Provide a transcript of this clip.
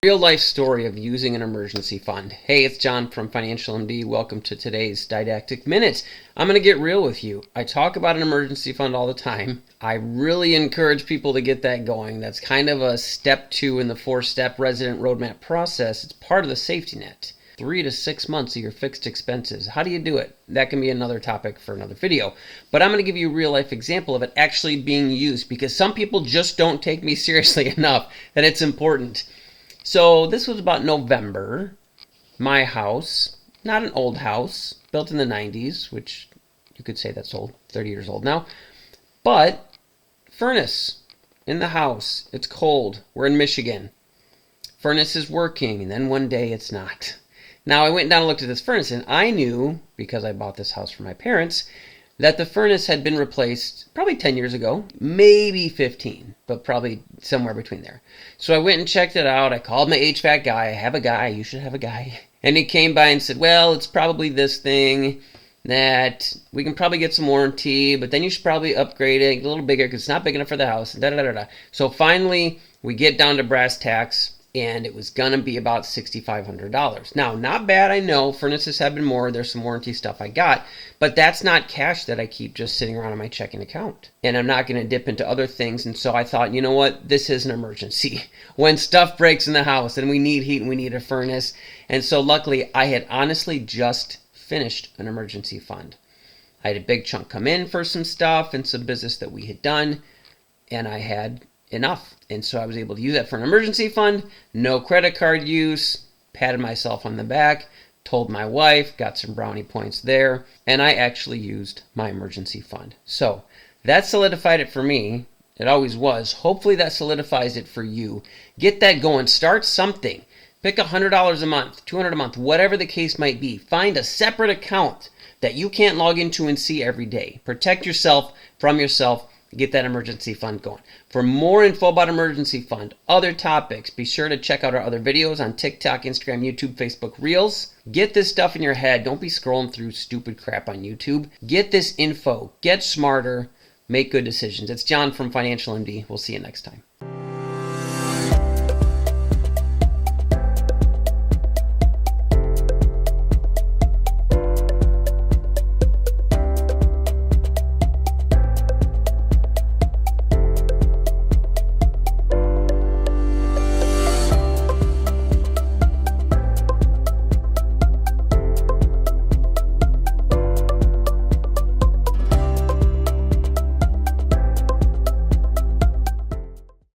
Real life story of using an emergency fund. Hey, it's John from Financial MD. Welcome to today's Didactic Minutes. I'm going to get real with you. I talk about an emergency fund all the time. I really encourage people to get that going. That's kind of a step 2 in the 4-step resident roadmap process. It's part of the safety net. 3 to 6 months of your fixed expenses. How do you do it? That can be another topic for another video. But I'm going to give you a real life example of it actually being used because some people just don't take me seriously enough that it's important. So this was about November. My house, not an old house, built in the 90s, which you could say that's old, 30 years old now. But furnace in the house. It's cold. We're in Michigan. Furnace is working, and then one day it's not. Now I went down and looked at this furnace, and I knew, because I bought this house for my parents, that the furnace had been replaced probably 10 years ago, maybe 15, but probably somewhere between there. So I went and checked it out. I called my HVAC guy. I have a guy. You should have a guy. And he came by and said, well, it's probably this thing that we can probably get some warranty, but then you should probably upgrade it, get a little bigger because it's not big enough for the house. Da, da, da, da. So finally, we get down to brass tacks. And it was going to be about $6,500. Now, not bad, I know. Furnaces have been more. There's some warranty stuff I got. But that's not cash that I keep just sitting around on my checking account. And I'm not going to dip into other things. And so I thought, you know what? This is an emergency. When stuff breaks in the house and we need heat and we need a furnace. And so luckily, I had honestly just finished an emergency fund. I had a big chunk come in for some stuff and some business that we had done. And I had enough. And so I was able to use that for an emergency fund, no credit card use, patted myself on the back, told my wife, got some brownie points there, and I actually used my emergency fund. So that solidified it for me. It always was. Hopefully that solidifies it for you. Get that going. Start something. Pick $100 a month, $200 a month, whatever the case might be. Find a separate account that you can't log into and see every day. Protect yourself from yourself. Get that emergency fund going. For more info about emergency fund, other topics, be sure to check out our other videos on TikTok, Instagram, YouTube, Facebook, Reels. Get this stuff in your head. Don't be scrolling through stupid crap on YouTube. Get this info. Get smarter. Make good decisions. It's John from Financial MD. We'll see you next time.